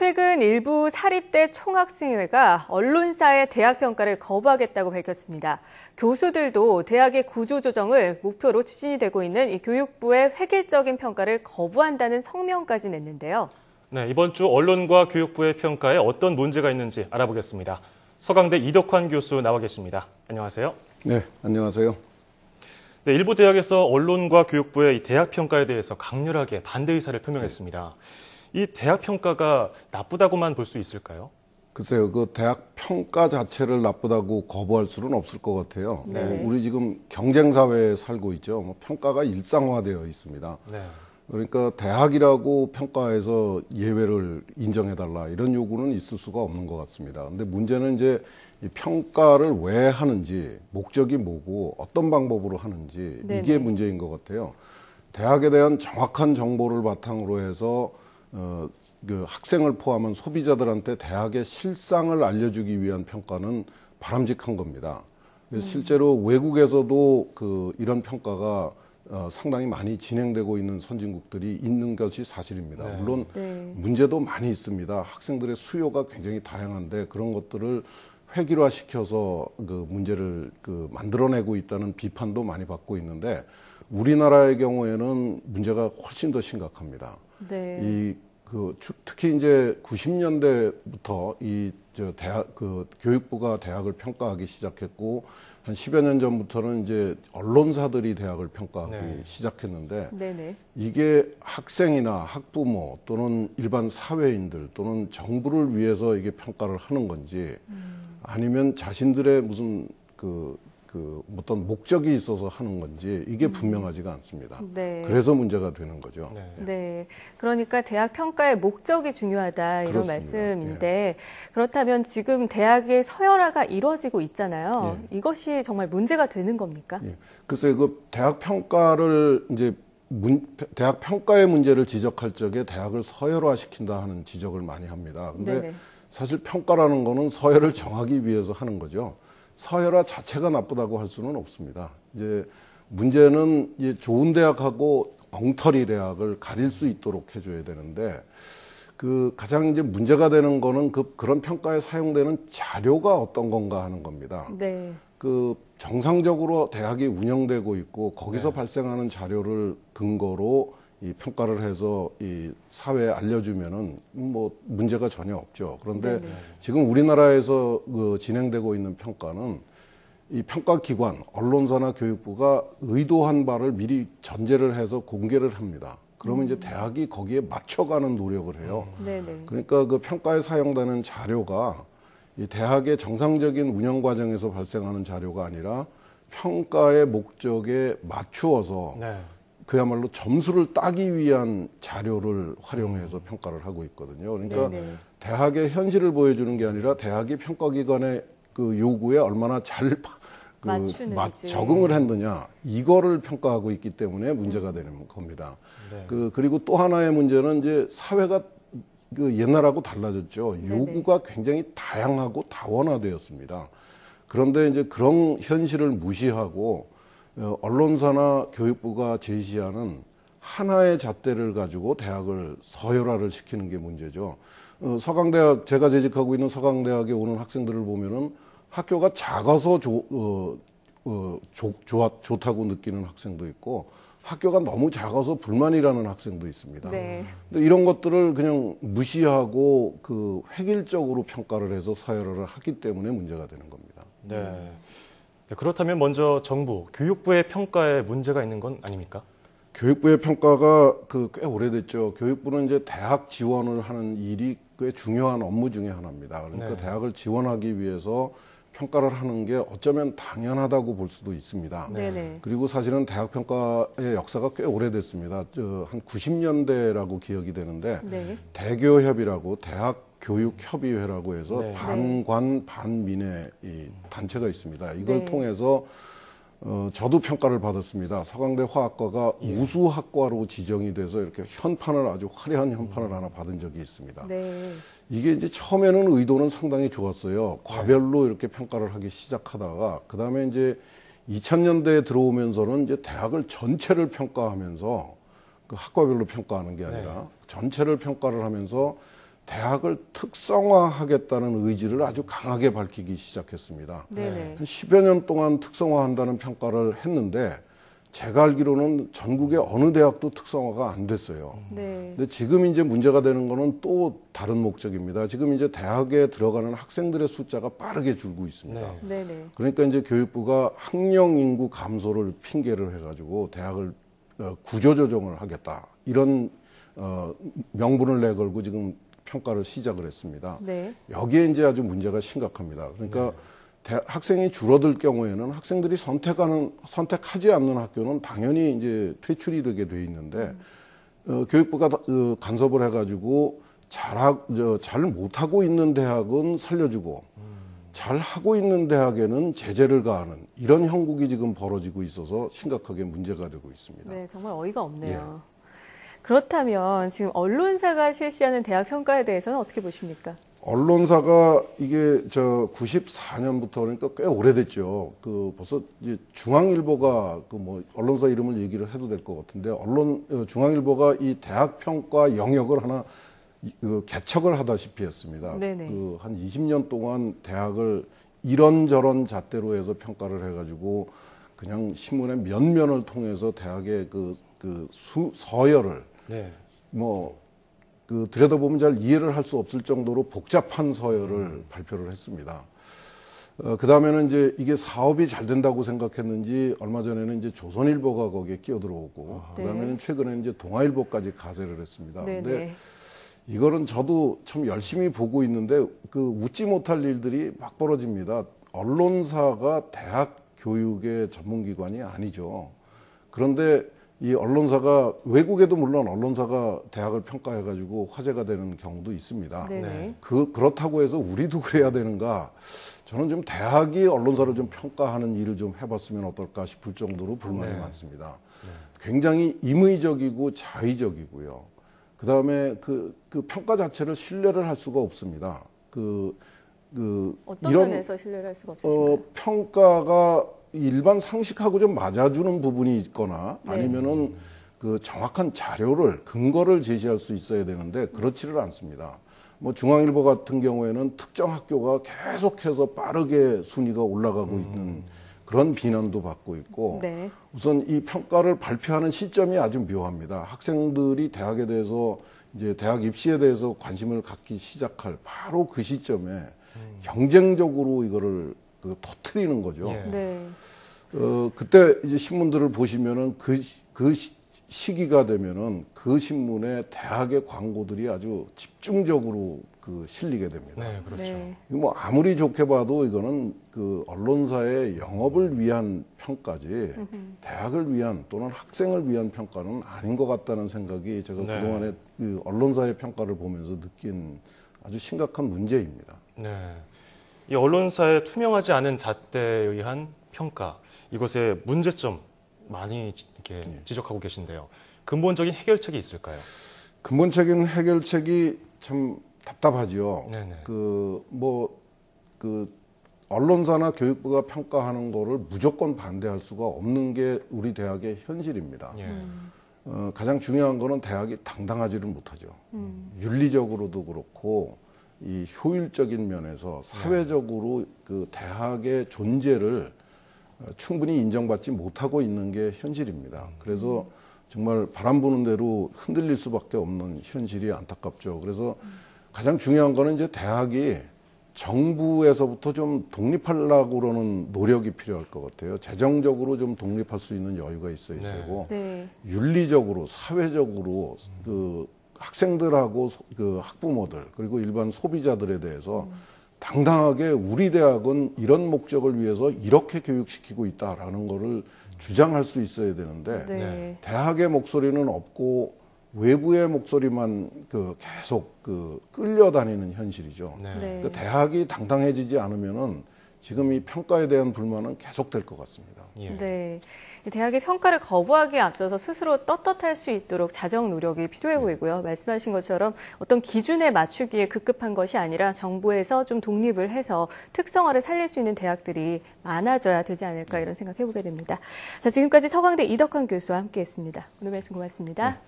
최근 일부 사립대 총학생회가 언론사의 대학 평가를 거부하겠다고 밝혔습니다. 교수들도 대학의 구조조정을 목표로 추진이 되고 있는 이 교육부의 획일적인 평가를 거부한다는 성명까지 냈는데요. 네, 이번 주 언론과 교육부의 평가에 어떤 문제가 있는지 알아보겠습니다. 서강대 이덕환 교수 나와 계십니다. 안녕하세요. 네, 안녕하세요. 네, 일부 대학에서 언론과 교육부의 이 대학 평가에 대해서 강렬하게 반대 의사를 표명했습니다. 이 대학 평가가 나쁘다고만 볼 수 있을까요? 글쎄요, 그 대학 평가 자체를 나쁘다고 거부할 수는 없을 것 같아요. 우리 지금 경쟁 사회에 살고 있죠. 평가가 일상화되어 있습니다. 네. 그러니까 대학이라고 평가해서 예외를 인정해달라 이런 요구는 있을 수가 없는 것 같습니다. 근데 문제는 이제 이 평가를 왜 하는지, 목적이 뭐고 어떤 방법으로 하는지 이게 문제인 것 같아요. 대학에 대한 정확한 정보를 바탕으로 해서 그 학생을 포함한 소비자들한테 대학의 실상을 알려주기 위한 평가는 바람직한 겁니다. 실제로 외국에서도 이런 평가가 상당히 많이 진행되고 있는 선진국들이 있는 것이 사실입니다. 물론 문제도 많이 있습니다. 학생들의 수요가 굉장히 다양한데 그런 것들을 획일화시켜서 그 문제를 만들어내고 있다는 비판도 많이 받고 있는데 우리나라의 경우에는 문제가 훨씬 더 심각합니다. 특히 이제 90년대부터 교육부가 대학을 평가하기 시작했고 한 10여 년 전부터는 이제 언론사들이 대학을 평가하기 시작했는데 이게 학생이나 학부모 또는 일반 사회인들 또는 정부를 위해서 이게 평가를 하는 건지 아니면 자신들의 무슨 어떤 목적이 있어서 하는 건지 이게 분명하지가 않습니다. 그래서 문제가 되는 거죠. 그러니까 대학 평가의 목적이 중요하다 이런 그렇습니다. 말씀인데 그렇다면 지금 대학의 서열화가 이루어지고 있잖아요. 이것이 정말 문제가 되는 겁니까? 글쎄요, 대학 평가를 이제 대학 평가의 문제를 지적할 적에 대학을 서열화시킨다 하는 지적을 많이 합니다. 근데 사실 평가라는 거는 서열을 정하기 위해서 하는 거죠. 서열화 자체가 나쁘다고 할 수는 없습니다. 이제 문제는 좋은 대학하고 엉터리 대학을 가릴 수 있도록 해줘야 되는데 가장 이제 문제가 되는 거는 그런 평가에 사용되는 자료가 어떤 건가 하는 겁니다. 정상적으로 대학이 운영되고 있고 거기서 발생하는 자료를 근거로 이 평가를 해서 이 사회에 알려주면은 뭐 문제가 전혀 없죠. 그런데 지금 우리나라에서 진행되고 있는 평가는 이 평가기관, 언론사나 교육부가 의도한 바를 미리 전제를 해서 공개를 합니다. 그러면 이제 대학이 거기에 맞춰가는 노력을 해요. 그러니까 그 평가에 사용되는 자료가 이 대학의 정상적인 운영 과정에서 발생하는 자료가 아니라 평가의 목적에 맞추어서 그야말로 점수를 따기 위한 자료를 활용해서 평가를 하고 있거든요. 그러니까 대학의 현실을 보여주는 게 아니라 대학이 평가기관의 요구에 얼마나 잘 적응을 했느냐 이거를 평가하고 있기 때문에 문제가 되는 겁니다. 그리고 또 하나의 문제는 이제 사회가 옛날하고 달라졌죠. 요구가 굉장히 다양하고 다원화되었습니다. 그런데 이제 그런 현실을 무시하고 언론사나 교육부가 제시하는 하나의 잣대를 가지고 대학을 서열화를 시키는 게 문제죠. 서강대학, 제가 재직하고 있는 서강대학에 오는 학생들을 보면은 학교가 작아서 좋다고 느끼는 학생도 있고 학교가 너무 작아서 불만이라는 학생도 있습니다. 근데 이런 것들을 그냥 무시하고 획일적으로 평가를 해서 서열화를 하기 때문에 문제가 되는 겁니다. 그렇다면 먼저 정부, 교육부의 평가에 문제가 있는 건 아닙니까? 교육부의 평가가 꽤 오래됐죠. 교육부는 이제 대학 지원을 하는 일이 꽤 중요한 업무 중에 하나입니다. 그러니까 대학을 지원하기 위해서 평가를 하는 게 어쩌면 당연하다고 볼 수도 있습니다. 그리고 사실은 대학 평가의 역사가 꽤 오래됐습니다. 한 90년대라고 기억이 되는데 대교협이라고 대학교육협의회라고 해서 반관 반민의 이 단체가 있습니다. 이걸 통해서 저도 평가를 받았습니다. 서강대 화학과가 우수학과로 지정이 돼서 이렇게 아주 화려한 현판을 하나 받은 적이 있습니다. 이게 이제 처음에는 의도는 상당히 좋았어요. 과별로 이렇게 평가를 하기 시작하다가 그 다음에 이제 2000년대에 들어오면서는 이제 대학을 전체를 평가하면서 학과별로 평가하는 게 아니라 전체를 평가를 하면서 대학을 특성화하겠다는 의지를 아주 강하게 밝히기 시작했습니다. 네네. 한 10여 년 동안 특성화한다는 평가를 했는데 제가 알기로는 전국의 어느 대학도 특성화가 안 됐어요. 네. 근데 지금 이제 문제가 되는 거는 또 다른 목적입니다. 지금 이제 대학에 들어가는 학생들의 숫자가 빠르게 줄고 있습니다. 네네. 그러니까 이제 교육부가 학령 인구 감소를 핑계를 해가지고 대학을 구조조정을 하겠다. 이런 명분을 내걸고 지금 평가를 시작을 했습니다. 네. 여기에 이제 아주 문제가 심각합니다. 그러니까 학생이 줄어들 경우에는 학생들이 선택하지 않는 학교는 당연히 이제 퇴출이 되게 돼 있는데 교육부가 간섭을 해가지고 잘 못하고 있는 대학은 살려주고 잘 하고 있는 대학에는 제재를 가하는 이런 형국이 지금 벌어지고 있어서 심각하게 문제가 되고 있습니다. 네, 정말 어이가 없네요. 그렇다면 지금 언론사가 실시하는 대학 평가에 대해서는 어떻게 보십니까? 언론사가 이게 94년부터 그러니까 꽤 오래됐죠. 벌써 이제 중앙일보가 언론사 이름을 얘기를 해도 될 것 같은데 중앙일보가 이 대학 평가 영역을 하나 개척을 하다시피 했습니다. 네네. 한 20년 동안 대학을 이런저런 잣대로 해서 평가를 해가지고 그냥 신문의 면면을 통해서 대학의 서열을 들여다보면 잘 이해를 할 수 없을 정도로 복잡한 서열을 발표를 했습니다. 그 다음에는 이제 이게 사업이 잘 된다고 생각했는지 얼마 전에는 이제 조선일보가 거기에 끼어들어오고 그 다음에는 최근에는 이제 동아일보까지 가세를 했습니다. 근데 이거는 저도 참 열심히 보고 있는데 웃지 못할 일들이 막 벌어집니다. 언론사가 대학 교육의 전문기관이 아니죠. 그런데 이 언론사가 외국에도 물론 언론사가 대학을 평가해가지고 화제가 되는 경우도 있습니다. 그렇다고 해서 우리도 그래야 되는가? 저는 좀 대학이 언론사를 좀 평가하는 일을 좀 해봤으면 어떨까 싶을 정도로 불만이 많습니다. 굉장히 임의적이고 자의적이고요. 그 다음에 그 평가 자체를 신뢰를 할 수가 없습니다. 어떤 면에서 신뢰를 할 수가 없으신가요? 평가가 일반 상식하고 좀 맞아주는 부분이 있거나 아니면은 정확한 자료를 근거를 제시할 수 있어야 되는데 그렇지를 않습니다. 중앙일보 같은 경우에는 특정 학교가 계속해서 빠르게 순위가 올라가고 있는 그런 비난도 받고 있고 우선 이 평가를 발표하는 시점이 아주 묘합니다. 학생들이 대학에 대해서 이제 대학 입시에 대해서 관심을 갖기 시작할 바로 그 시점에 경쟁적으로 이거를 터트리는 거죠. 그때 이제 신문들을 보시면은 그 시기가 되면은 그 신문에 대학의 광고들이 아주 집중적으로 실리게 됩니다. 네, 그렇죠. 아무리 좋게 봐도 이거는 언론사의 영업을 위한 평가지 대학을 위한 또는 학생을 위한 평가는 아닌 것 같다는 생각이 제가 그동안에 언론사의 평가를 보면서 느낀 아주 심각한 문제입니다. 네. 이 언론사의 투명하지 않은 잣대에 의한 평가, 이것의 문제점 많이 이렇게 지적하고 계신데요. 근본적인 해결책이 있을까요? 근본적인 해결책이 참 답답하지요. 언론사나 교육부가 평가하는 거를 무조건 반대할 수가 없는 게 우리 대학의 현실입니다. 가장 중요한 거는 대학이 당당하지를 못하죠. 윤리적으로도 그렇고 이 효율적인 면에서 사회적으로 대학의 존재를 충분히 인정받지 못하고 있는 게 현실입니다. 그래서 정말 바람 부는 대로 흔들릴 수밖에 없는 현실이 안타깝죠. 그래서 가장 중요한 거는 이제 대학이 정부에서부터 좀 독립하려고 그러는 노력이 필요할 것 같아요. 재정적으로 좀 독립할 수 있는 여유가 있어야 되고 윤리적으로 사회적으로 학생들하고 학부모들 그리고 일반 소비자들에 대해서 당당하게 우리 대학은 이런 목적을 위해서 이렇게 교육시키고 있다라는 거를 주장할 수 있어야 되는데 대학의 목소리는 없고 외부의 목소리만 계속 끌려다니는 현실이죠. 그러니까 대학이 당당해지지 않으면은 지금 이 평가에 대한 불만은 계속될 것 같습니다. 대학의 평가를 거부하기에 앞서서 스스로 떳떳할 수 있도록 자정 노력이 필요해 보이고요. 말씀하신 것처럼 어떤 기준에 맞추기에 급급한 것이 아니라 정부에서 좀 독립을 해서 특성화를 살릴 수 있는 대학들이 많아져야 되지 않을까 이런 생각해 보게 됩니다. 자, 지금까지 서강대 이덕환 교수와 함께했습니다. 오늘 말씀 고맙습니다.